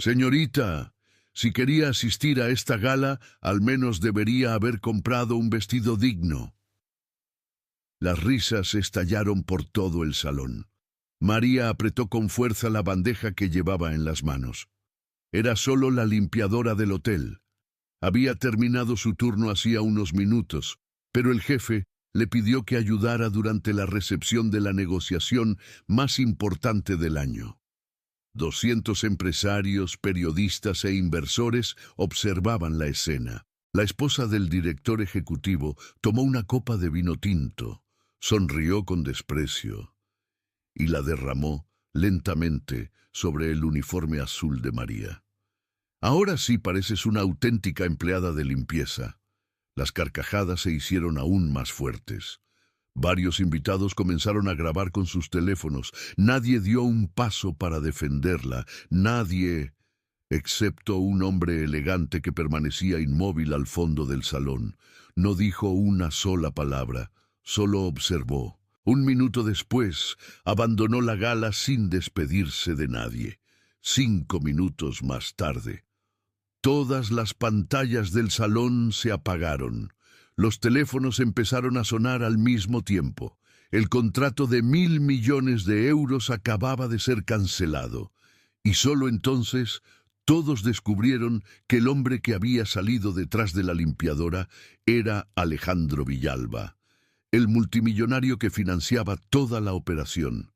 Señorita, si quería asistir a esta gala, al menos debería haber comprado un vestido digno. Las risas estallaron por todo el salón. María apretó con fuerza la bandeja que llevaba en las manos. Era solo la limpiadora del hotel. Había terminado su turno hacía unos minutos, pero el jefe le pidió que ayudara durante la recepción de la negociación más importante del año. 200 empresarios, periodistas e inversores observaban la escena. La esposa del director ejecutivo tomó una copa de vino tinto, sonrió con desprecio y la derramó lentamente sobre el uniforme azul de María. Ahora sí pareces una auténtica empleada de limpieza. Las carcajadas se hicieron aún más fuertes. Varios invitados comenzaron a grabar con sus teléfonos. Nadie dio un paso para defenderla. Nadie, excepto un hombre elegante que permanecía inmóvil al fondo del salón. No dijo una sola palabra, solo observó. Un minuto después, abandonó la gala sin despedirse de nadie. 5 minutos más tarde, todas las pantallas del salón se apagaron. Los teléfonos empezaron a sonar al mismo tiempo. El contrato de 1.000 millones de euros acababa de ser cancelado. Y solo entonces todos descubrieron que el hombre que había salido detrás de la limpiadora era Alejandro Villalba, el multimillonario que financiaba toda la operación.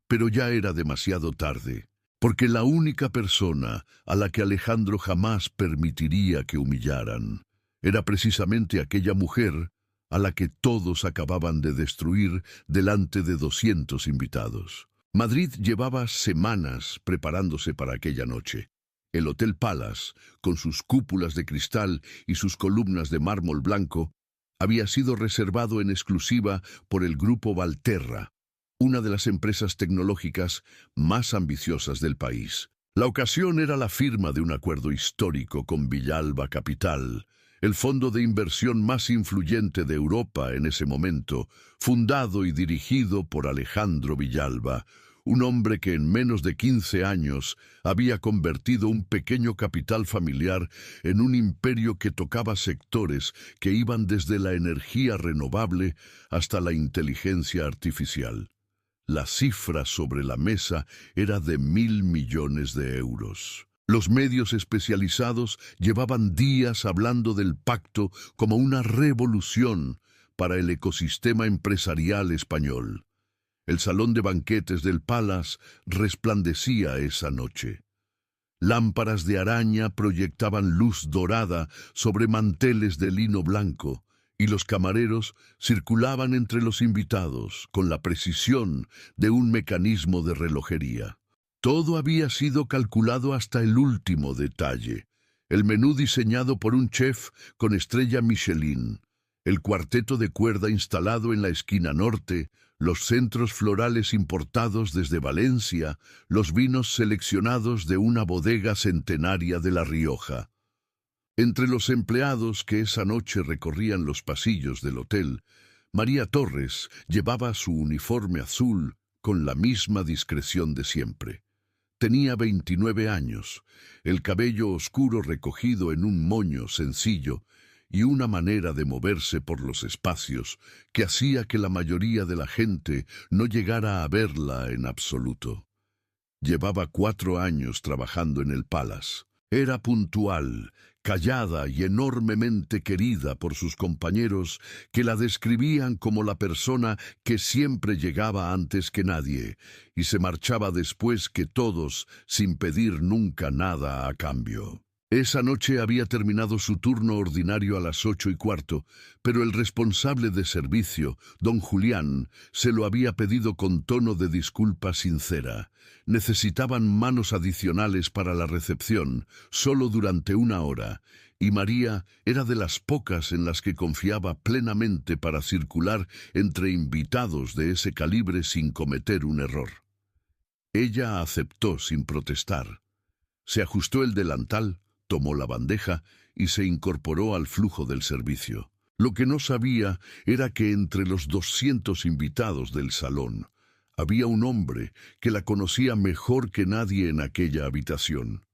Pero ya era demasiado tarde, porque la única persona a la que Alejandro jamás permitiría que humillaran era precisamente aquella mujer a la que todos acababan de destruir delante de 200 invitados. Madrid llevaba semanas preparándose para aquella noche. El Hotel Palace, con sus cúpulas de cristal y sus columnas de mármol blanco, había sido reservado en exclusiva por el Grupo Valterra, una de las empresas tecnológicas más ambiciosas del país. La ocasión era la firma de un acuerdo histórico con Villalba Capital, el fondo de inversión más influyente de Europa en ese momento, fundado y dirigido por Alejandro Villalba, un hombre que en menos de 15 años había convertido un pequeño capital familiar en un imperio que tocaba sectores que iban desde la energía renovable hasta la inteligencia artificial. La cifra sobre la mesa era de 1.000 millones de euros. Los medios especializados llevaban días hablando del pacto como una revolución para el ecosistema empresarial español. El salón de banquetes del Palace resplandecía esa noche. Lámparas de araña proyectaban luz dorada sobre manteles de lino blanco, y los camareros circulaban entre los invitados con la precisión de un mecanismo de relojería. Todo había sido calculado hasta el último detalle. El menú diseñado por un chef con estrella Michelin, el cuarteto de cuerda instalado en la esquina norte, los centros florales importados desde Valencia, los vinos seleccionados de una bodega centenaria de La Rioja. Entre los empleados que esa noche recorrían los pasillos del hotel, María Torres llevaba su uniforme azul con la misma discreción de siempre. Tenía 29 años, el cabello oscuro recogido en un moño sencillo y una manera de moverse por los espacios que hacía que la mayoría de la gente no llegara a verla en absoluto. Llevaba 4 años trabajando en el Palace. Era puntual, callada y enormemente querida por sus compañeros que la describían como la persona que siempre llegaba antes que nadie y se marchaba después que todos sin pedir nunca nada a cambio. Esa noche había terminado su turno ordinario a las 8:15, pero el responsable de servicio, don Julián, se lo había pedido con tono de disculpa sincera. Necesitaban manos adicionales para la recepción, solo durante 1 hora, y María era de las pocas en las que confiaba plenamente para circular entre invitados de ese calibre sin cometer un error. Ella aceptó sin protestar. Se ajustó el delantal, tomó la bandeja y se incorporó al flujo del servicio. Lo que no sabía era que entre los 200 invitados del salón había un hombre que la conocía mejor que nadie en aquella habitación.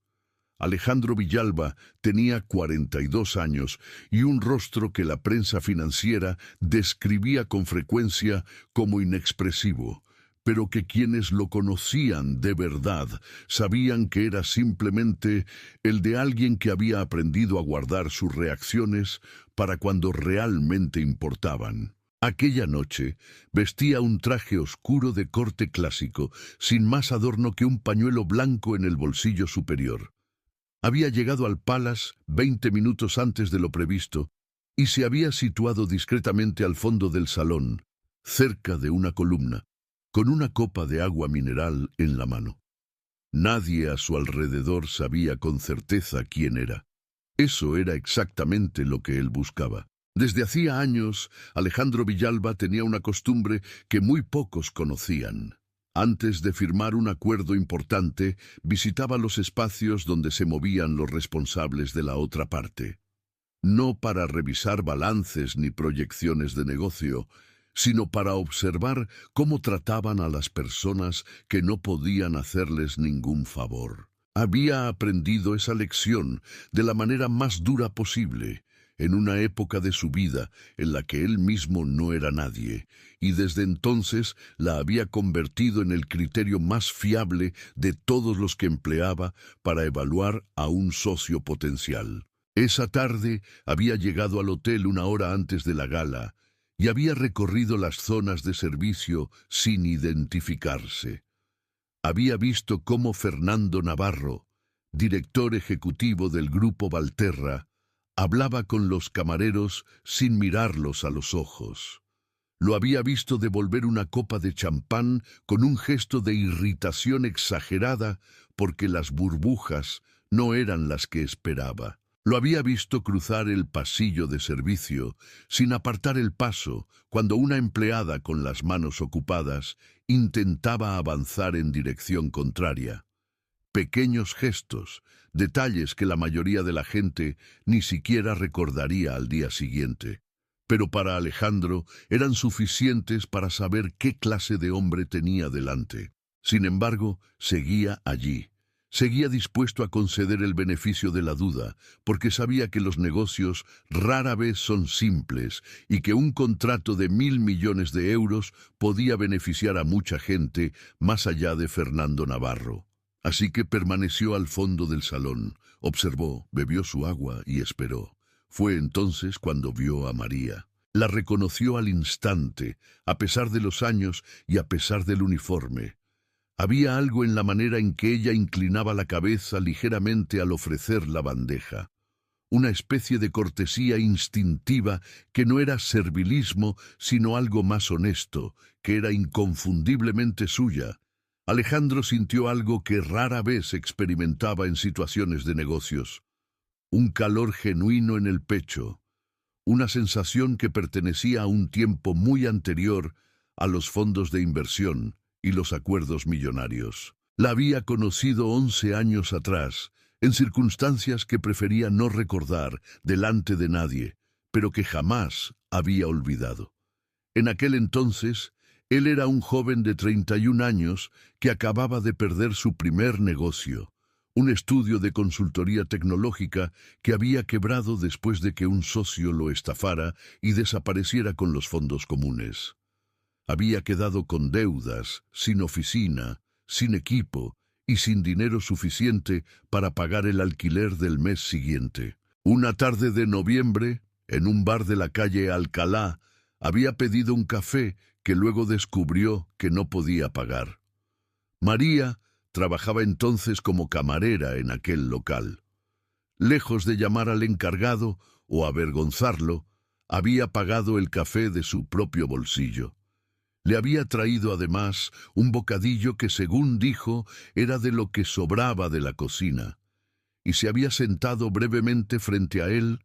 Alejandro Villalba tenía 42 años y un rostro que la prensa financiera describía con frecuencia como inexpresivo, pero que quienes lo conocían de verdad sabían que era simplemente el de alguien que había aprendido a guardar sus reacciones para cuando realmente importaban. Aquella noche vestía un traje oscuro de corte clásico, sin más adorno que un pañuelo blanco en el bolsillo superior. Había llegado al Palace 20 minutos antes de lo previsto y se había situado discretamente al fondo del salón, cerca de una columna, con una copa de agua mineral en la mano. Nadie a su alrededor sabía con certeza quién era. Eso era exactamente lo que él buscaba. Desde hacía años, Alejandro Villalba tenía una costumbre que muy pocos conocían. Antes de firmar un acuerdo importante, visitaba los espacios donde se movían los responsables de la otra parte. No para revisar balances ni proyecciones de negocio, sino para observar cómo trataban a las personas que no podían hacerles ningún favor. Había aprendido esa lección de la manera más dura posible, en una época de su vida en la que él mismo no era nadie, y desde entonces la había convertido en el criterio más fiable de todos los que empleaba para evaluar a un socio potencial. Esa tarde había llegado al hotel una hora antes de la gala y había recorrido las zonas de servicio sin identificarse. Había visto cómo Fernando Navarro, director ejecutivo del Grupo Valterra, hablaba con los camareros sin mirarlos a los ojos. Lo había visto devolver una copa de champán con un gesto de irritación exagerada porque las burbujas no eran las que esperaba. Lo había visto cruzar el pasillo de servicio sin apartar el paso cuando una empleada con las manos ocupadas intentaba avanzar en dirección contraria. Pequeños gestos, detalles que la mayoría de la gente ni siquiera recordaría al día siguiente. Pero para Alejandro eran suficientes para saber qué clase de hombre tenía delante. Sin embargo, seguía allí. Seguía dispuesto a conceder el beneficio de la duda, porque sabía que los negocios rara vez son simples y que un contrato de 1.000 millones de euros podía beneficiar a mucha gente más allá de Fernando Navarro. Así que permaneció al fondo del salón, observó, bebió su agua y esperó. Fue entonces cuando vio a María. La reconoció al instante, a pesar de los años y a pesar del uniforme. Había algo en la manera en que ella inclinaba la cabeza ligeramente al ofrecer la bandeja. Una especie de cortesía instintiva que no era servilismo, sino algo más honesto, que era inconfundiblemente suya. Alejandro sintió algo que rara vez experimentaba en situaciones de negocios. Un calor genuino en el pecho, una sensación que pertenecía a un tiempo muy anterior a los fondos de inversión y los acuerdos millonarios. La había conocido 11 años atrás, en circunstancias que prefería no recordar delante de nadie, pero que jamás había olvidado. En aquel entonces, él era un joven de 31 años que acababa de perder su primer negocio, un estudio de consultoría tecnológica que había quebrado después de que un socio lo estafara y desapareciera con los fondos comunes. Había quedado con deudas, sin oficina, sin equipo y sin dinero suficiente para pagar el alquiler del mes siguiente. Una tarde de noviembre, en un bar de la calle Alcalá, había pedido un café que luego descubrió que no podía pagar. María trabajaba entonces como camarera en aquel local. Lejos de llamar al encargado o avergonzarlo, había pagado el café de su propio bolsillo. Le había traído además un bocadillo que, según dijo, era de lo que sobraba de la cocina, y se había sentado brevemente frente a él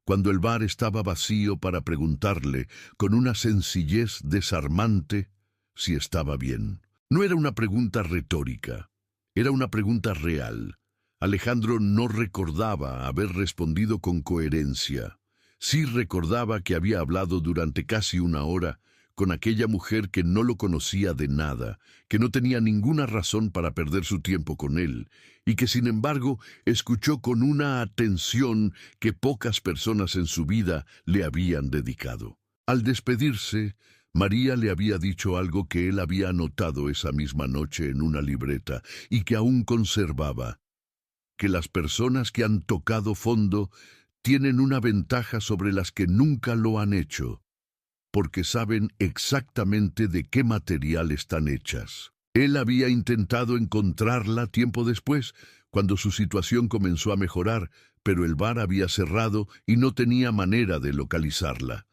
cuando el bar estaba vacío para preguntarle, con una sencillez desarmante, si estaba bien. No era una pregunta retórica, era una pregunta real. Alejandro no recordaba haber respondido con coherencia. Sí recordaba que había hablado durante casi una hora con aquella mujer que no lo conocía de nada, que no tenía ninguna razón para perder su tiempo con él, y que sin embargo escuchó con una atención que pocas personas en su vida le habían dedicado. Al despedirse, María le había dicho algo que él había anotado esa misma noche en una libreta y que aún conservaba: que las personas que han tocado fondo tienen una ventaja sobre las que nunca lo han hecho, porque saben exactamente de qué material están hechas. Él había intentado encontrarla tiempo después, cuando su situación comenzó a mejorar, pero el bar había cerrado y no tenía manera de localizarla.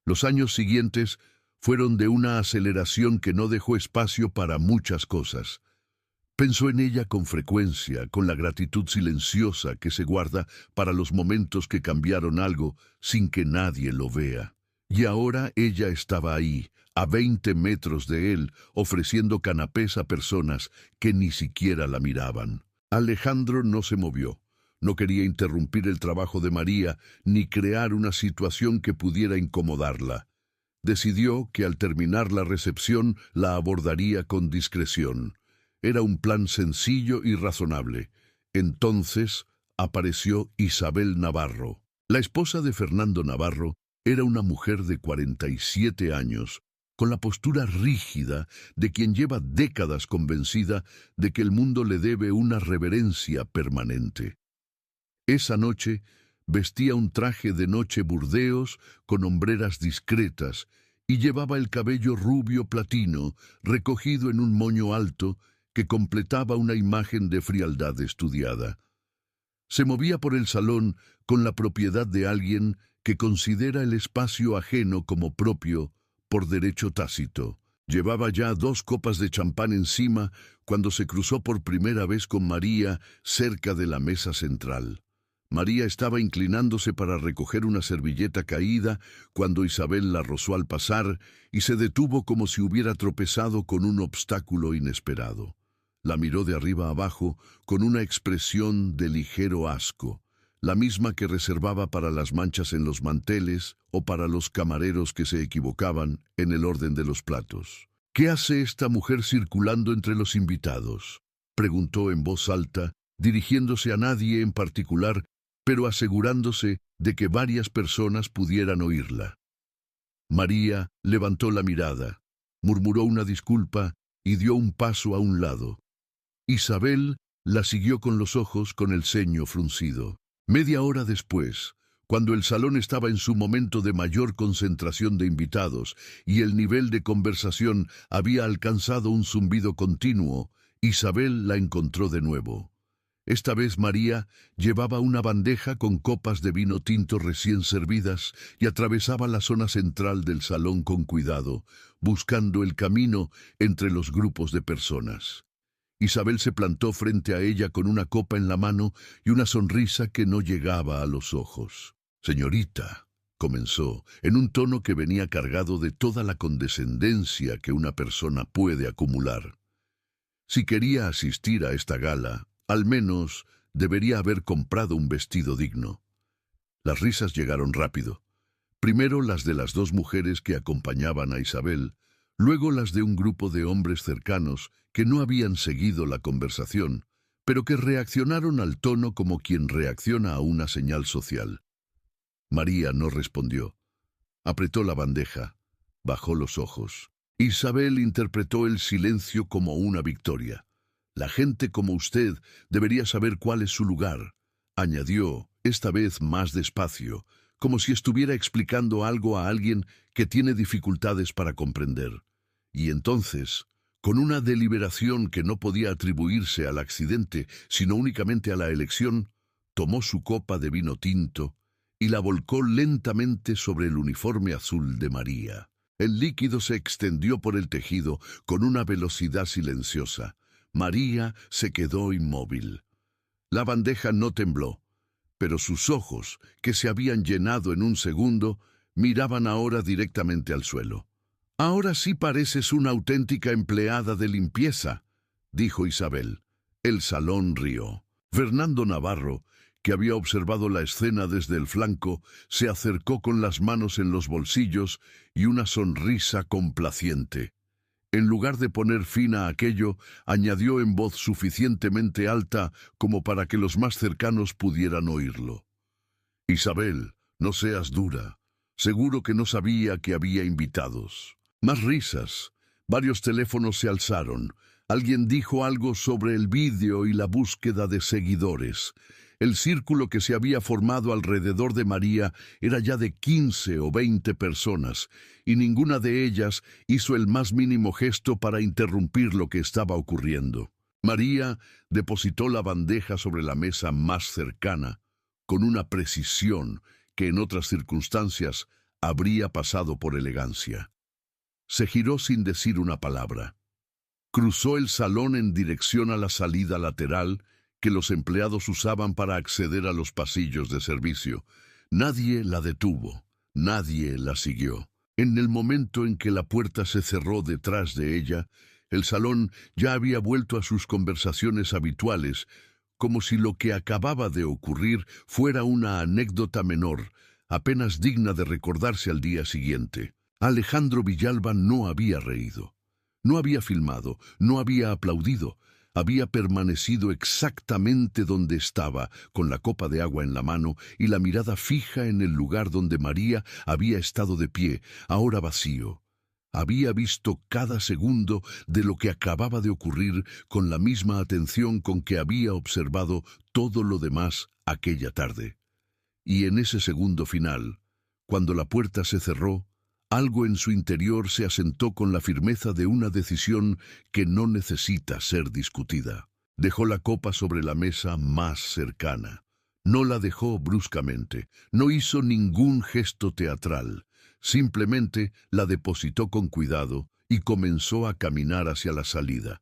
Los años siguientes fueron de una aceleración que no dejó espacio para muchas cosas. Pensó en ella con frecuencia, con la gratitud silenciosa que se guarda para los momentos que cambiaron algo sin que nadie lo vea. Y ahora ella estaba ahí, a 20 metros de él, ofreciendo canapés a personas que ni siquiera la miraban. Alejandro no se movió. No quería interrumpir el trabajo de María ni crear una situación que pudiera incomodarla. Decidió que al terminar la recepción la abordaría con discreción. Era un plan sencillo y razonable. Entonces apareció Isabel Navarro. La esposa de Fernando Navarro era una mujer de 47 años, con la postura rígida de quien lleva décadas convencida de que el mundo le debe una reverencia permanente. Esa noche vestía un traje de noche burdeos con hombreras discretas y llevaba el cabello rubio platino recogido en un moño alto que completaba una imagen de frialdad estudiada. Se movía por el salón con la propiedad de alguien que considera el espacio ajeno como propio por derecho tácito. Llevaba ya 2 copas de champán encima cuando se cruzó por primera vez con María cerca de la mesa central. María estaba inclinándose para recoger una servilleta caída cuando Isabel la rozó al pasar y se detuvo como si hubiera tropezado con un obstáculo inesperado. La miró de arriba abajo con una expresión de ligero asco, la misma que reservaba para las manchas en los manteles o para los camareros que se equivocaban en el orden de los platos. «¿Qué hace esta mujer circulando entre los invitados?», preguntó en voz alta, dirigiéndose a nadie en particular, pero asegurándose de que varias personas pudieran oírla. María levantó la mirada, murmuró una disculpa y dio un paso a un lado. Isabel la siguió con los ojos con el ceño fruncido. Media hora después, cuando el salón estaba en su momento de mayor concentración de invitados y el nivel de conversación había alcanzado un zumbido continuo, Isabel la encontró de nuevo. Esta vez María llevaba una bandeja con copas de vino tinto recién servidas y atravesaba la zona central del salón con cuidado, buscando el camino entre los grupos de personas. Isabel se plantó frente a ella con una copa en la mano y una sonrisa que no llegaba a los ojos. «Señorita», comenzó, en un tono que venía cargado de toda la condescendencia que una persona puede acumular. Si quería asistir a esta gala, al menos debería haber comprado un vestido digno. Las risas llegaron rápido. Primero las de las 2 mujeres que acompañaban a Isabel, luego las de un grupo de hombres cercanos que no habían seguido la conversación, pero que reaccionaron al tono como quien reacciona a una señal social. María no respondió. Apretó la bandeja, bajó los ojos. Isabel interpretó el silencio como una victoria. «La gente como usted debería saber cuál es su lugar», añadió, esta vez más despacio, como si estuviera explicando algo a alguien que tiene dificultades para comprender. Y entonces, con una deliberación que no podía atribuirse al accidente, sino únicamente a la elección, tomó su copa de vino tinto y la volcó lentamente sobre el uniforme azul de María. El líquido se extendió por el tejido con una velocidad silenciosa. María se quedó inmóvil. La bandeja no tembló, pero sus ojos, que se habían llenado en un segundo, miraban ahora directamente al suelo. «Ahora sí pareces una auténtica empleada de limpieza», dijo Isabel. El salón rió. Fernando Navarro, que había observado la escena desde el flanco, se acercó con las manos en los bolsillos y una sonrisa complaciente. En lugar de poner fin a aquello, añadió en voz suficientemente alta como para que los más cercanos pudieran oírlo. «Isabel, no seas dura. Seguro que no sabía que había invitados». Más risas. Varios teléfonos se alzaron. Alguien dijo algo sobre el vídeo y la búsqueda de seguidores. El círculo que se había formado alrededor de María era ya de 15 o 20 personas, y ninguna de ellas hizo el más mínimo gesto para interrumpir lo que estaba ocurriendo. María depositó la bandeja sobre la mesa más cercana, con una precisión que en otras circunstancias habría pasado por elegancia. Se giró sin decir una palabra. Cruzó el salón en dirección a la salida lateral que los empleados usaban para acceder a los pasillos de servicio. Nadie la detuvo, nadie la siguió. En el momento en que la puerta se cerró detrás de ella, el salón ya había vuelto a sus conversaciones habituales, como si lo que acababa de ocurrir fuera una anécdota menor, apenas digna de recordarse al día siguiente. Alejandro Villalba no había reído, no había filmado, no había aplaudido. Había permanecido exactamente donde estaba, con la copa de agua en la mano y la mirada fija en el lugar donde María había estado de pie, ahora vacío. Había visto cada segundo de lo que acababa de ocurrir con la misma atención con que había observado todo lo demás aquella tarde. Y en ese segundo final, cuando la puerta se cerró, algo en su interior se asentó con la firmeza de una decisión que no necesita ser discutida. Dejó la copa sobre la mesa más cercana. No la dejó bruscamente, no hizo ningún gesto teatral. Simplemente la depositó con cuidado y comenzó a caminar hacia la salida.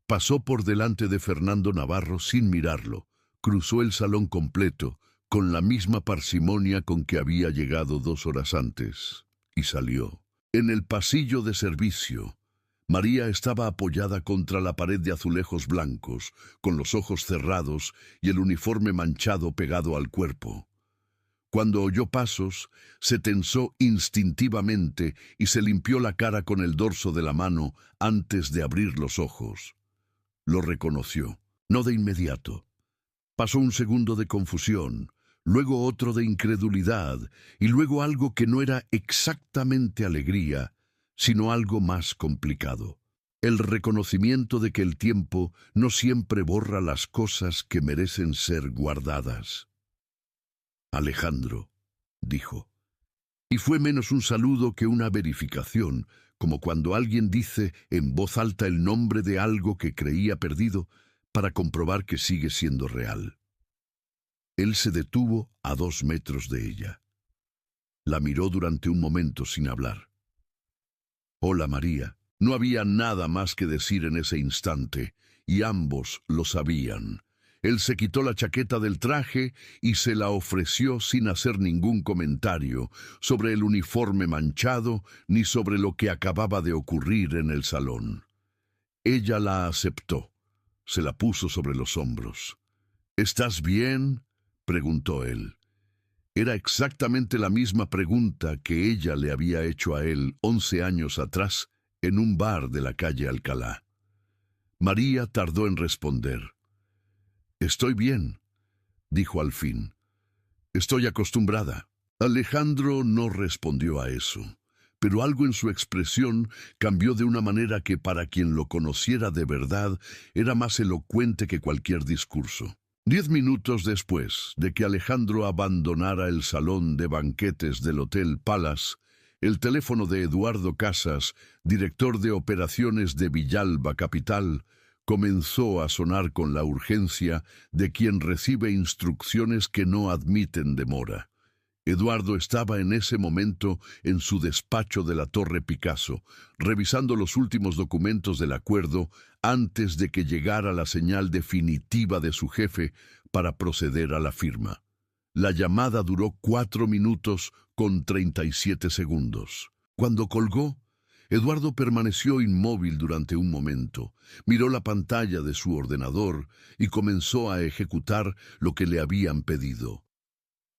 Pasó por delante de Fernando Navarro sin mirarlo. Cruzó el salón completo, con la misma parsimonia con que había llegado 2 horas antes. Y salió. En el pasillo de servicio, María estaba apoyada contra la pared de azulejos blancos, con los ojos cerrados y el uniforme manchado pegado al cuerpo. Cuando oyó pasos, se tensó instintivamente y se limpió la cara con el dorso de la mano antes de abrir los ojos. Lo reconoció, no de inmediato. Pasó un segundo de confusión, luego otro de incredulidad, y luego algo que no era exactamente alegría, sino algo más complicado. El reconocimiento de que el tiempo no siempre borra las cosas que merecen ser guardadas. «Alejandro», dijo, y fue menos un saludo que una verificación, como cuando alguien dice en voz alta el nombre de algo que creía perdido para comprobar que sigue siendo real. Él se detuvo a 2 metros de ella. La miró durante un momento sin hablar. «Hola, María». No había nada más que decir en ese instante, y ambos lo sabían. Él se quitó la chaqueta del traje y se la ofreció sin hacer ningún comentario sobre el uniforme manchado ni sobre lo que acababa de ocurrir en el salón. Ella la aceptó. Se la puso sobre los hombros. «¿Estás bien?», preguntó él. Era exactamente la misma pregunta que ella le había hecho a él 11 años atrás en un bar de la calle Alcalá. María tardó en responder. «Estoy bien», dijo al fin. «Estoy acostumbrada». Alejandro no respondió a eso, pero algo en su expresión cambió de una manera que para quien lo conociera de verdad era más elocuente que cualquier discurso. 10 minutos después de que Alejandro abandonara el salón de banquetes del Hotel Palace, el teléfono de Eduardo Casas, director de operaciones de Villalba Capital, comenzó a sonar con la urgencia de quien recibe instrucciones que no admiten demora. Eduardo estaba en ese momento en su despacho de la Torre Picasso, revisando los últimos documentos del acuerdo antes de que llegara la señal definitiva de su jefe para proceder a la firma. La llamada duró 4 minutos con 37 segundos. Cuando colgó, Eduardo permaneció inmóvil durante un momento, miró la pantalla de su ordenador y comenzó a ejecutar lo que le habían pedido.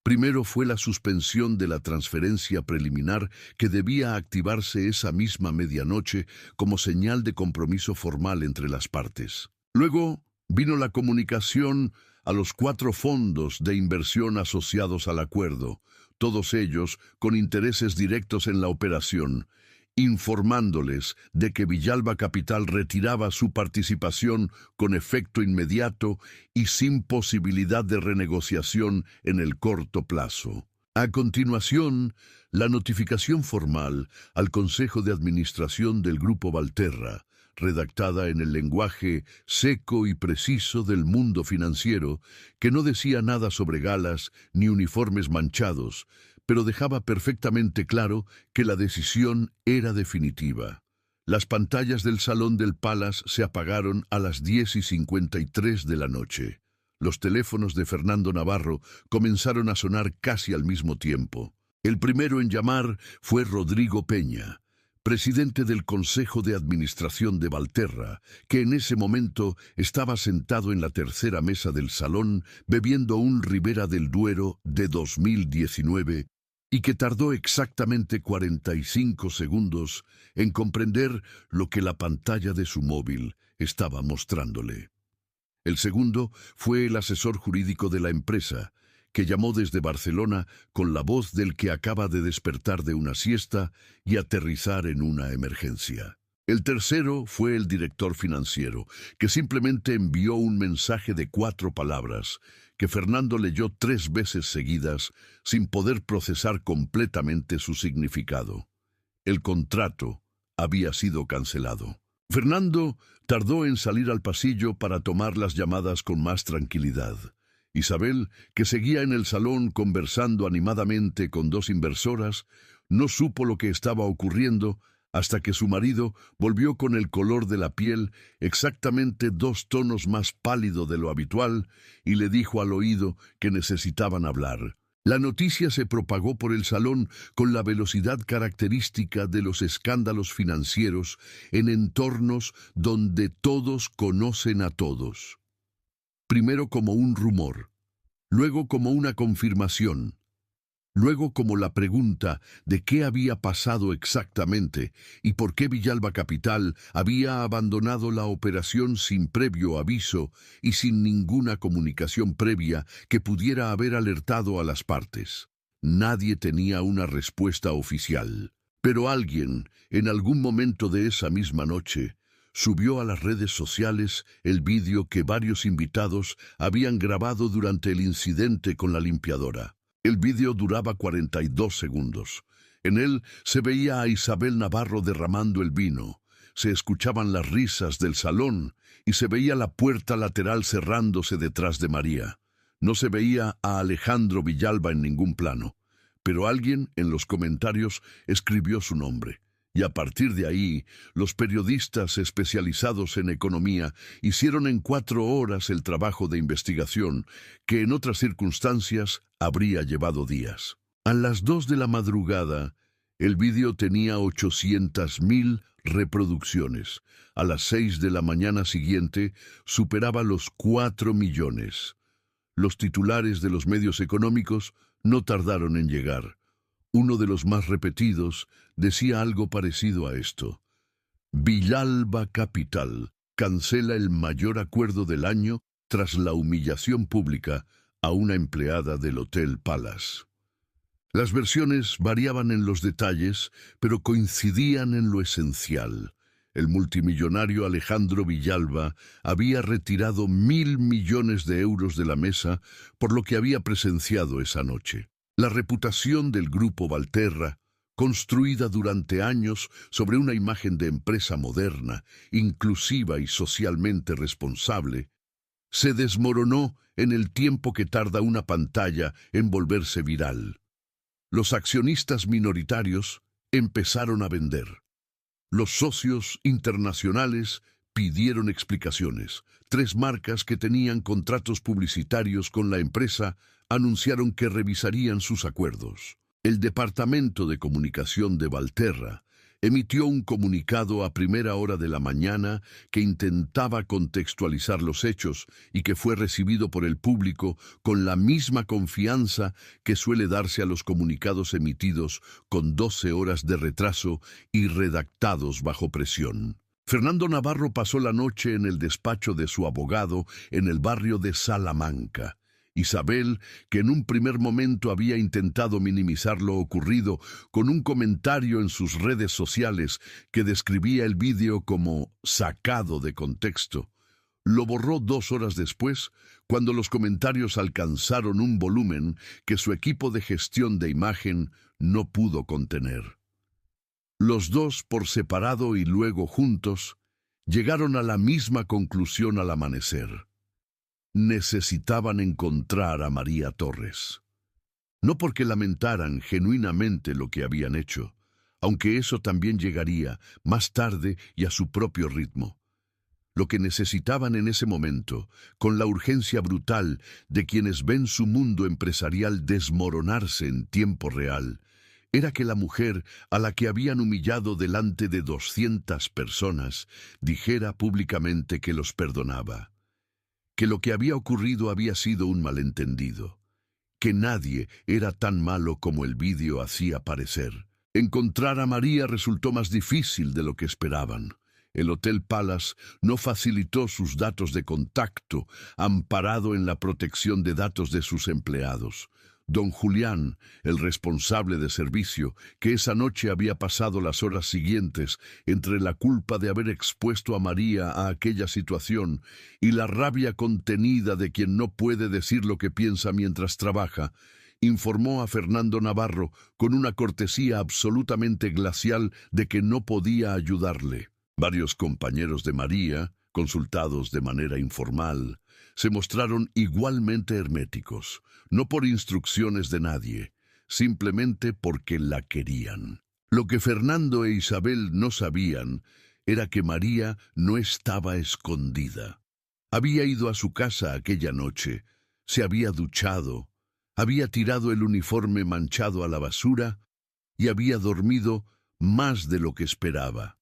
Primero fue la suspensión de la transferencia preliminar que debía activarse esa misma medianoche como señal de compromiso formal entre las partes. Luego vino la comunicación a los 4 fondos de inversión asociados al acuerdo, todos ellos con intereses directos en la operación, informándoles de que Villalba Capital retiraba su participación con efecto inmediato y sin posibilidad de renegociación en el corto plazo. A continuación, la notificación formal al Consejo de Administración del Grupo Valterra, redactada en el lenguaje seco y preciso del mundo financiero, que no decía nada sobre galas ni uniformes manchados, pero dejaba perfectamente claro que la decisión era definitiva. Las pantallas del salón del Palace se apagaron a las 10:53 de la noche. Los teléfonos de Fernando Navarro comenzaron a sonar casi al mismo tiempo. El primero en llamar fue Rodrigo Peña, presidente del Consejo de Administración de Valterra, que en ese momento estaba sentado en la tercera mesa del salón bebiendo un Ribera del Duero de 2019 y que tardó exactamente 45 segundos en comprender lo que la pantalla de su móvil estaba mostrándole. El segundo fue el asesor jurídico de la empresa, que llamó desde Barcelona con la voz del que acaba de despertar de una siesta y aterrizar en una emergencia. El tercero fue el director financiero, que simplemente envió un mensaje de 4 palabras, que Fernando leyó 3 veces seguidas sin poder procesar completamente su significado. El contrato había sido cancelado. Fernando tardó en salir al pasillo para tomar las llamadas con más tranquilidad. Isabel, que seguía en el salón conversando animadamente con 2 inversoras, no supo lo que estaba ocurriendo hasta que su marido volvió con el color de la piel exactamente 2 tonos más pálido de lo habitual y le dijo al oído que necesitaban hablar. La noticia se propagó por el salón con la velocidad característica de los escándalos financieros en entornos donde todos conocen a todos. Primero como un rumor, luego como una confirmación, luego como la pregunta de qué había pasado exactamente y por qué Villalba Capital había abandonado la operación sin previo aviso y sin ninguna comunicación previa que pudiera haber alertado a las partes. Nadie tenía una respuesta oficial, pero alguien, en algún momento de esa misma noche, subió a las redes sociales el vídeo que varios invitados habían grabado durante el incidente con la limpiadora. El vídeo duraba 42 segundos. En él se veía a Isabel Navarro derramando el vino, se escuchaban las risas del salón y se veía la puerta lateral cerrándose detrás de María. No se veía a Alejandro Villalba en ningún plano, pero alguien en los comentarios escribió su nombre. Y a partir de ahí, los periodistas especializados en economía hicieron en 4 horas el trabajo de investigación que en otras circunstancias habría llevado días. A las 2 de la madrugada, el vídeo tenía 800.000 reproducciones. A las 6 de la mañana siguiente, superaba los 4 millones. Los titulares de los medios económicos no tardaron en llegar. Uno de los más repetidos decía algo parecido a esto: Villalba Capital cancela el mayor acuerdo del año tras la humillación pública a una empleada del Hotel Palace. Las versiones variaban en los detalles, pero coincidían en lo esencial. El multimillonario Alejandro Villalba había retirado 1.000 millones de euros de la mesa por lo que había presenciado esa noche. La reputación del Grupo Valterra, construida durante años sobre una imagen de empresa moderna, inclusiva y socialmente responsable, se desmoronó en el tiempo que tarda una pantalla en volverse viral. Los accionistas minoritarios empezaron a vender. Los socios internacionales pidieron explicaciones. 3 marcas que tenían contratos publicitarios con la empresa anunciaron que revisarían sus acuerdos. El Departamento de Comunicación de Valterra, emitió un comunicado a primera hora de la mañana que intentaba contextualizar los hechos y que fue recibido por el público con la misma confianza que suele darse a los comunicados emitidos con 12 horas de retraso y redactados bajo presión. Fernando Navarro pasó la noche en el despacho de su abogado en el barrio de Salamanca. Isabel, que en un primer momento había intentado minimizar lo ocurrido con un comentario en sus redes sociales que describía el vídeo como sacado de contexto, lo borró 2 horas después, cuando los comentarios alcanzaron un volumen que su equipo de gestión de imagen no pudo contener. Los dos, por separado y luego juntos, llegaron a la misma conclusión al amanecer. Necesitaban encontrar a María Torres. No porque lamentaran genuinamente lo que habían hecho, aunque eso también llegaría más tarde y a su propio ritmo. Lo que necesitaban en ese momento, con la urgencia brutal de quienes ven su mundo empresarial desmoronarse en tiempo real, era que la mujer a la que habían humillado delante de 200 personas dijera públicamente que los perdonaba, que lo que había ocurrido había sido un malentendido, que nadie era tan malo como el vídeo hacía parecer. Encontrar a María resultó más difícil de lo que esperaban. El Hotel Palace no facilitó sus datos de contacto, amparado en la protección de datos de sus empleados. Don Julián, el responsable de servicio, que esa noche había pasado las horas siguientes entre la culpa de haber expuesto a María a aquella situación y la rabia contenida de quien no puede decir lo que piensa mientras trabaja, informó a Fernando Navarro con una cortesía absolutamente glacial de que no podía ayudarle. Varios compañeros de María, consultados de manera informal, se mostraron igualmente herméticos, no por instrucciones de nadie, simplemente porque la querían. Lo que Fernando e Isabel no sabían era que María no estaba escondida. Había ido a su casa aquella noche, se había duchado, había tirado el uniforme manchado a la basura y había dormido más de lo que esperaba.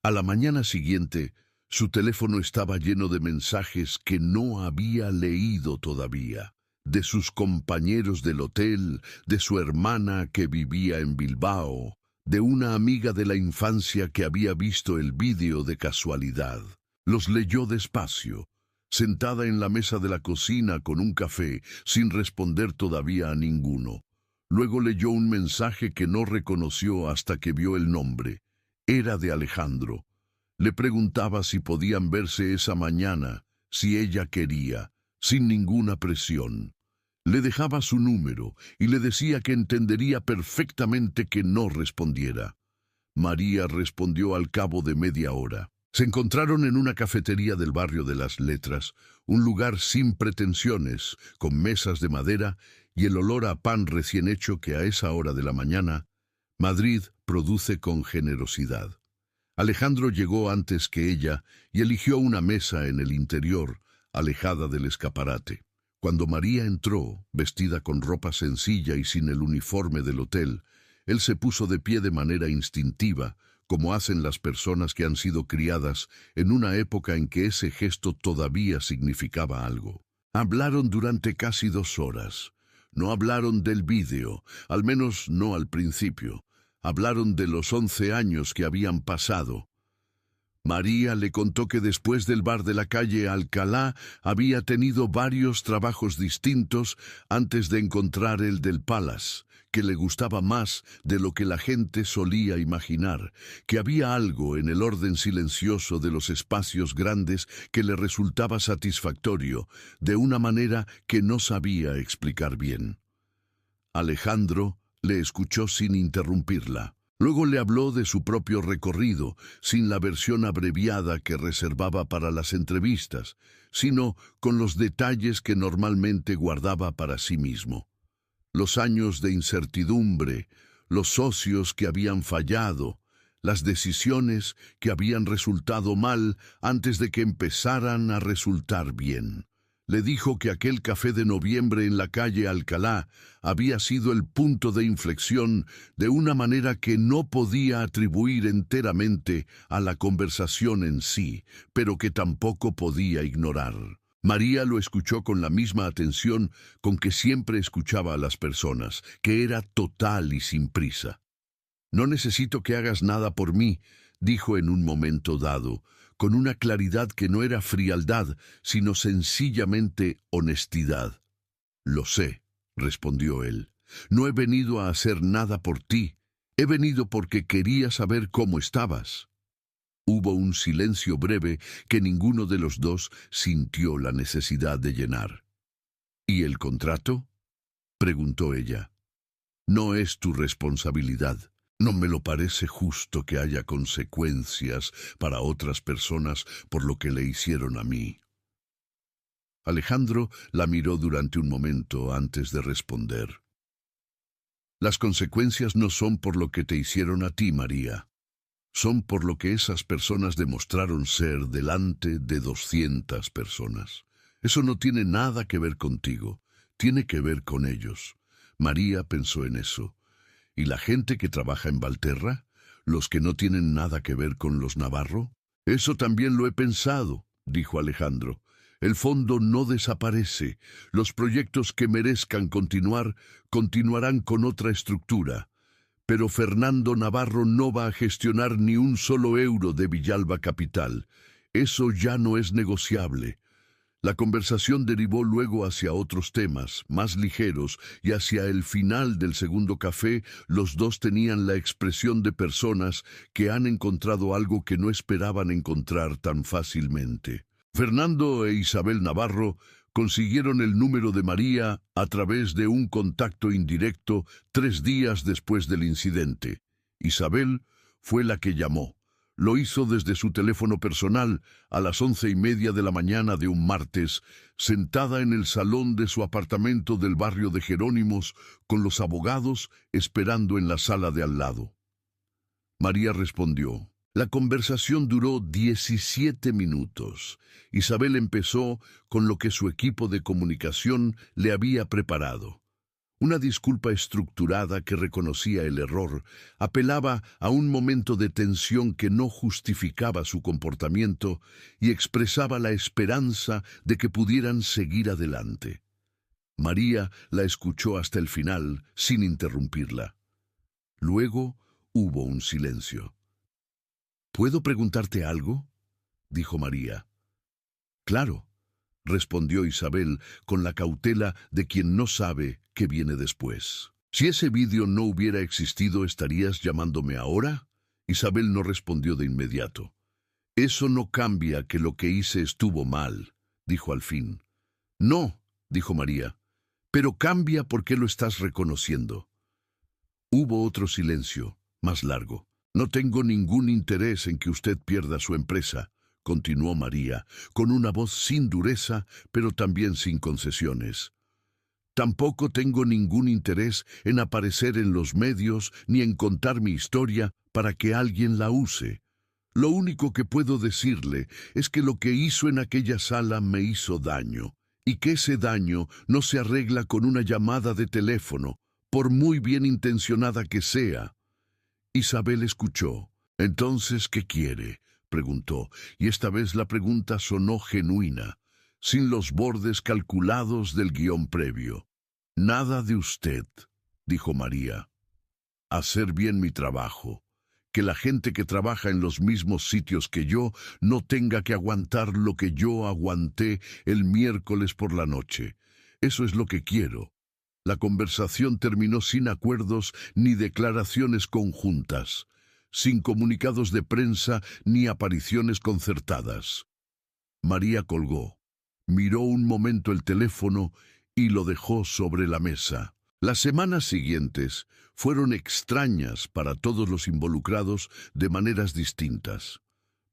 A la mañana siguiente, su teléfono estaba lleno de mensajes que no había leído todavía, de sus compañeros del hotel, de su hermana que vivía en Bilbao, de una amiga de la infancia que había visto el vídeo de casualidad. Los leyó despacio, sentada en la mesa de la cocina con un café, sin responder todavía a ninguno. Luego leyó un mensaje que no reconoció hasta que vio el nombre. Era de Alejandro. Le preguntaba si podían verse esa mañana, si ella quería, sin ninguna presión. Le dejaba su número y le decía que entendería perfectamente que no respondiera. María respondió al cabo de media hora. Se encontraron en una cafetería del barrio de las Letras, un lugar sin pretensiones, con mesas de madera y el olor a pan recién hecho que a esa hora de la mañana Madrid produce con generosidad. Alejandro llegó antes que ella y eligió una mesa en el interior, alejada del escaparate. Cuando María entró, vestida con ropa sencilla y sin el uniforme del hotel, él se puso de pie de manera instintiva, como hacen las personas que han sido criadas en una época en que ese gesto todavía significaba algo. Hablaron durante casi 2 horas. No hablaron del vídeo, al menos no al principio. Hablaron de los 11 años que habían pasado. María le contó que después del bar de la calle Alcalá había tenido varios trabajos distintos antes de encontrar el del Palace, que le gustaba más de lo que la gente solía imaginar, que había algo en el orden silencioso de los espacios grandes que le resultaba satisfactorio, de una manera que no sabía explicar bien. Alejandro le escuchó sin interrumpirla. Luego le habló de su propio recorrido, sin la versión abreviada que reservaba para las entrevistas, sino con los detalles que normalmente guardaba para sí mismo. Los años de incertidumbre, los socios que habían fallado, las decisiones que habían resultado mal antes de que empezaran a resultar bien. Le dijo que aquel café de noviembre en la calle Alcalá había sido el punto de inflexión de una manera que no podía atribuir enteramente a la conversación en sí, pero que tampoco podía ignorar. María lo escuchó con la misma atención con que siempre escuchaba a las personas, que era total y sin prisa. «No necesito que hagas nada por mí», dijo en un momento dado, con una claridad que no era frialdad, sino sencillamente honestidad. «Lo sé», respondió él. «No he venido a hacer nada por ti. He venido porque quería saber cómo estabas». Hubo un silencio breve que ninguno de los dos sintió la necesidad de llenar. «¿Y el contrato?», preguntó ella. «No es tu responsabilidad. No me lo parece justo que haya consecuencias para otras personas por lo que le hicieron a mí». Alejandro la miró durante un momento antes de responder. «Las consecuencias no son por lo que te hicieron a ti, María. Son por lo que esas personas demostraron ser delante de 200 personas. Eso no tiene nada que ver contigo, tiene que ver con ellos». María pensó en eso. ¿Y la gente que trabaja en Valterra? ¿Los que no tienen nada que ver con los Navarro? «Eso también lo he pensado», dijo Alejandro. «El fondo no desaparece. Los proyectos que merezcan continuar, continuarán con otra estructura. Pero Fernando Navarro no va a gestionar ni un solo euro de Villalba Capital. Eso ya no es negociable». La conversación derivó luego hacia otros temas, más ligeros, y hacia el final del segundo café los dos tenían la expresión de personas que han encontrado algo que no esperaban encontrar tan fácilmente. Fernando e Isabel Navarro consiguieron el número de María a través de un contacto indirecto 3 días después del incidente. Isabel fue la que llamó. Lo hizo desde su teléfono personal a las 11:30 de la mañana de un martes, sentada en el salón de su apartamento del barrio de Jerónimos, con los abogados esperando en la sala de al lado. María respondió. La conversación duró 17 minutos. Isabel empezó con lo que su equipo de comunicación le había preparado. Una disculpa estructurada que reconocía el error, apelaba a un momento de tensión que no justificaba su comportamiento y expresaba la esperanza de que pudieran seguir adelante. María la escuchó hasta el final, sin interrumpirla. Luego hubo un silencio. «¿Puedo preguntarte algo?», dijo María. «Claro», respondió Isabel con la cautela de quien no sabe qué viene después. «Si ese vídeo no hubiera existido, ¿estarías llamándome ahora?». Isabel no respondió de inmediato. «Eso no cambia que lo que hice estuvo mal», dijo al fin. «No», dijo María, «pero cambia porque lo estás reconociendo». Hubo otro silencio, más largo. «No tengo ningún interés en que usted pierda su empresa», continuó María, con una voz sin dureza, pero también sin concesiones. «Tampoco tengo ningún interés en aparecer en los medios ni en contar mi historia para que alguien la use. Lo único que puedo decirle es que lo que hizo en aquella sala me hizo daño, y que ese daño no se arregla con una llamada de teléfono, por muy bien intencionada que sea». Isabel escuchó. «¿Entonces qué quiere?», preguntó, y esta vez la pregunta sonó genuina, sin los bordes calculados del guión previo. «Nada de usted», dijo María. «Hacer bien mi trabajo. Que la gente que trabaja en los mismos sitios que yo no tenga que aguantar lo que yo aguanté el miércoles por la noche. Eso es lo que quiero». La conversación terminó sin acuerdos ni declaraciones conjuntas, sin comunicados de prensa ni apariciones concertadas. María colgó, miró un momento el teléfono y lo dejó sobre la mesa. Las semanas siguientes fueron extrañas para todos los involucrados de maneras distintas.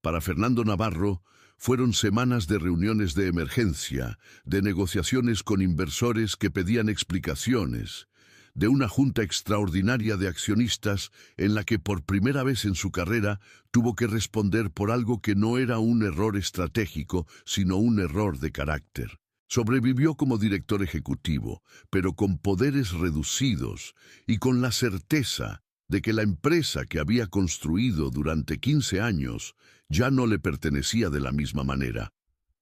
Para Fernando Navarro, fueron semanas de reuniones de emergencia, de negociaciones con inversores que pedían explicaciones, de una junta extraordinaria de accionistas en la que por primera vez en su carrera tuvo que responder por algo que no era un error estratégico, sino un error de carácter. Sobrevivió como director ejecutivo, pero con poderes reducidos y con la certeza de que la empresa que había construido durante 15 años ya no le pertenecía de la misma manera.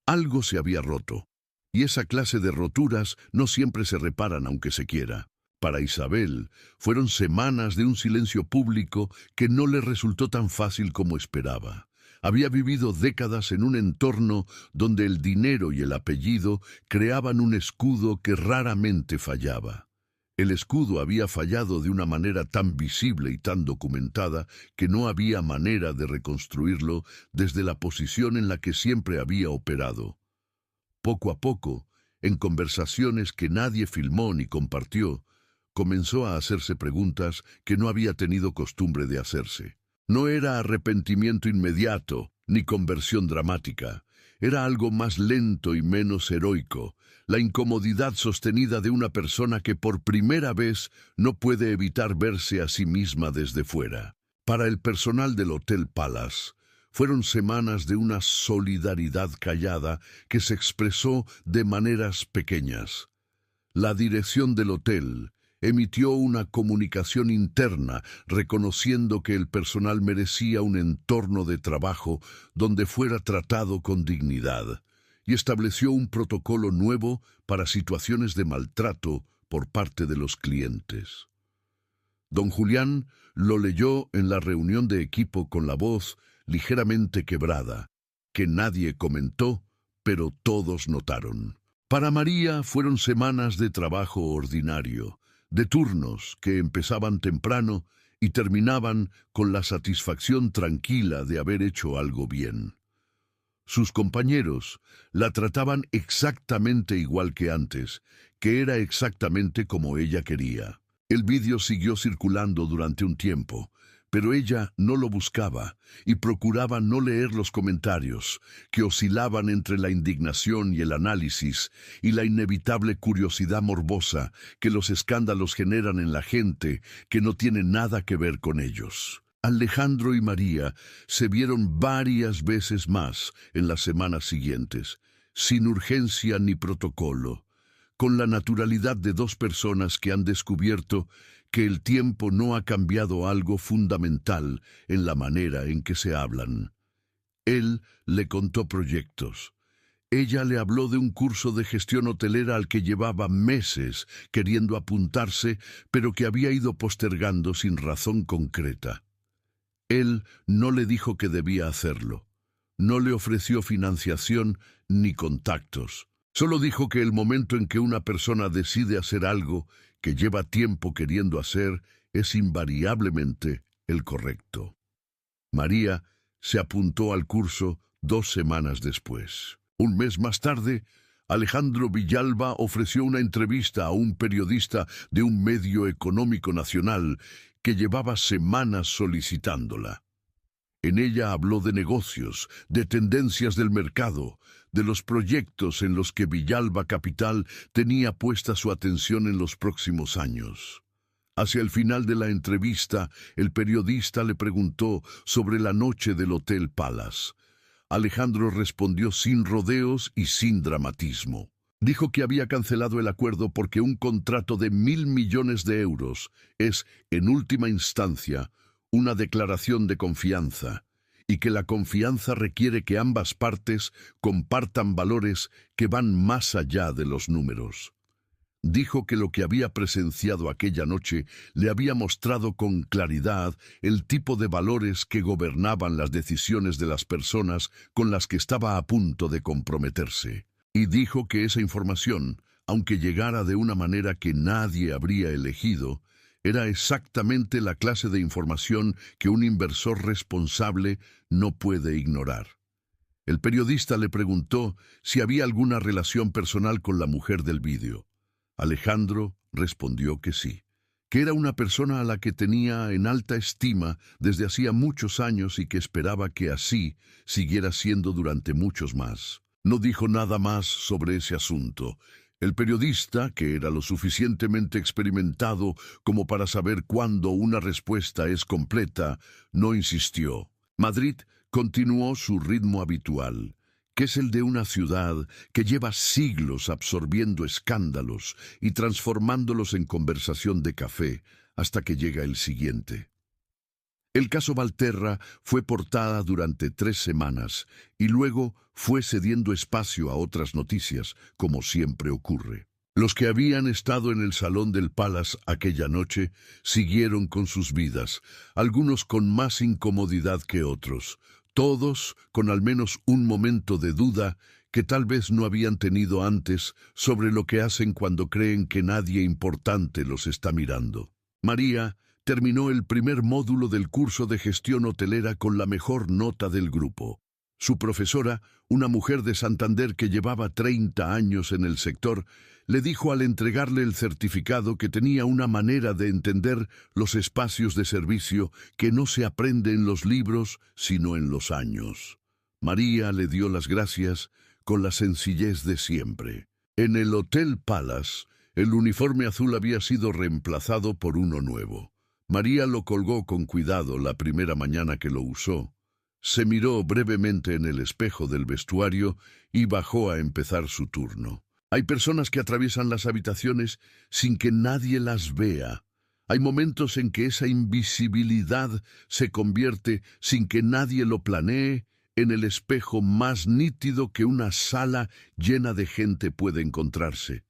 Algo se había roto, y esa clase de roturas no siempre se reparan aunque se quiera. Para Isabel, fueron semanas de un silencio público que no le resultó tan fácil como esperaba. Había vivido décadas en un entorno donde el dinero y el apellido creaban un escudo que raramente fallaba. El escudo había fallado de una manera tan visible y tan documentada que no había manera de reconstruirlo desde la posición en la que siempre había operado. Poco a poco, en conversaciones que nadie filmó ni compartió, comenzó a hacerse preguntas que no había tenido costumbre de hacerse. No era arrepentimiento inmediato, ni conversión dramática. Era algo más lento y menos heroico, la incomodidad sostenida de una persona que por primera vez no puede evitar verse a sí misma desde fuera. Para el personal del Hotel Palace, fueron semanas de una solidaridad callada que se expresó de maneras pequeñas. La dirección del hotel emitió una comunicación interna reconociendo que el personal merecía un entorno de trabajo donde fuera tratado con dignidad y estableció un protocolo nuevo para situaciones de maltrato por parte de los clientes. Don Julián lo leyó en la reunión de equipo con la voz ligeramente quebrada, que nadie comentó, pero todos notaron. Para María fueron semanas de trabajo ordinario, de turnos que empezaban temprano y terminaban con la satisfacción tranquila de haber hecho algo bien. Sus compañeros la trataban exactamente igual que antes, que era exactamente como ella quería. El vídeo siguió circulando durante un tiempo, pero ella no lo buscaba y procuraba no leer los comentarios, que oscilaban entre la indignación y el análisis y la inevitable curiosidad morbosa que los escándalos generan en la gente que no tiene nada que ver con ellos. Alejandro y María se vieron varias veces más en las semanas siguientes, sin urgencia ni protocolo, con la naturalidad de dos personas que han descubierto que el tiempo no ha cambiado algo fundamental en la manera en que se hablan. Él le contó proyectos. Ella le habló de un curso de gestión hotelera al que llevaba meses queriendo apuntarse, pero que había ido postergando sin razón concreta. Él no le dijo que debía hacerlo. No le ofreció financiación ni contactos. Solo dijo que el momento en que una persona decide hacer algo que lleva tiempo queriendo hacer es invariablemente el correcto. María se apuntó al curso 2 semanas después. Un mes más tarde, Alejandro Villalba ofreció una entrevista a un periodista de un medio económico nacional que llevaba semanas solicitándola. En ella habló de negocios, de tendencias del mercado, de los proyectos en los que Villalba Capital tenía puesta su atención en los próximos años. Hacia el final de la entrevista, el periodista le preguntó sobre la noche del Hotel Palace. Alejandro respondió sin rodeos y sin dramatismo. Dijo que había cancelado el acuerdo porque un contrato de 1.000 millones de euros es, en última instancia, una declaración de confianza, y que la confianza requiere que ambas partes compartan valores que van más allá de los números. Dijo que lo que había presenciado aquella noche le había mostrado con claridad el tipo de valores que gobernaban las decisiones de las personas con las que estaba a punto de comprometerse. Y dijo que esa información, aunque llegara de una manera que nadie habría elegido, era exactamente la clase de información que un inversor responsable no puede ignorar. El periodista le preguntó si había alguna relación personal con la mujer del vídeo. Alejandro respondió que sí, que era una persona a la que tenía en alta estima desde hacía muchos años y que esperaba que así siguiera siendo durante muchos más. No dijo nada más sobre ese asunto. El periodista, que era lo suficientemente experimentado como para saber cuándo una respuesta es completa, no insistió. Madrid continuó su ritmo habitual. que es el de una ciudad que lleva siglos absorbiendo escándalos y transformándolos en conversación de café hasta que llega el siguiente. El caso Valterra fue portada durante 3 semanas y luego fue cediendo espacio a otras noticias, como siempre ocurre. Los que habían estado en el salón del Palace aquella noche siguieron con sus vidas, algunos con más incomodidad que otros, todos con al menos un momento de duda que tal vez no habían tenido antes sobre lo que hacen cuando creen que nadie importante los está mirando. María terminó el primer módulo del curso de gestión hotelera con la mejor nota del grupo. Su profesora, una mujer de Santander que llevaba 30 años en el sector, le dijo al entregarle el certificado que tenía una manera de entender los espacios de servicio que no se aprende en los libros, sino en los años. María le dio las gracias con la sencillez de siempre. En el Hotel Palace, el uniforme azul había sido reemplazado por uno nuevo. María lo colgó con cuidado la primera mañana que lo usó. Se miró brevemente en el espejo del vestuario y bajó a empezar su turno. Hay personas que atraviesan las habitaciones sin que nadie las vea. Hay momentos en que esa invisibilidad se convierte, sin que nadie lo planee, en el espejo más nítido que una sala llena de gente puede encontrarse.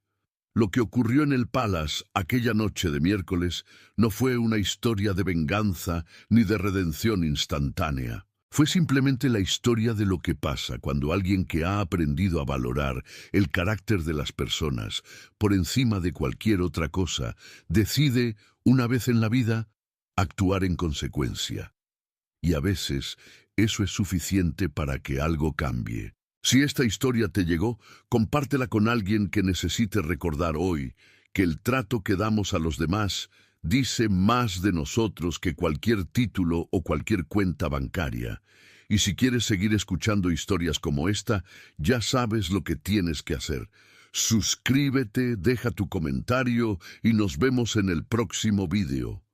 Lo que ocurrió en el Palace aquella noche de miércoles no fue una historia de venganza ni de redención instantánea. Fue simplemente la historia de lo que pasa cuando alguien que ha aprendido a valorar el carácter de las personas por encima de cualquier otra cosa, decide, una vez en la vida, actuar en consecuencia. Y a veces eso es suficiente para que algo cambie. Si esta historia te llegó, compártela con alguien que necesite recordar hoy que el trato que damos a los demás dice más de nosotros que cualquier título o cualquier cuenta bancaria. Y si quieres seguir escuchando historias como esta, ya sabes lo que tienes que hacer. Suscríbete, deja tu comentario y nos vemos en el próximo vídeo.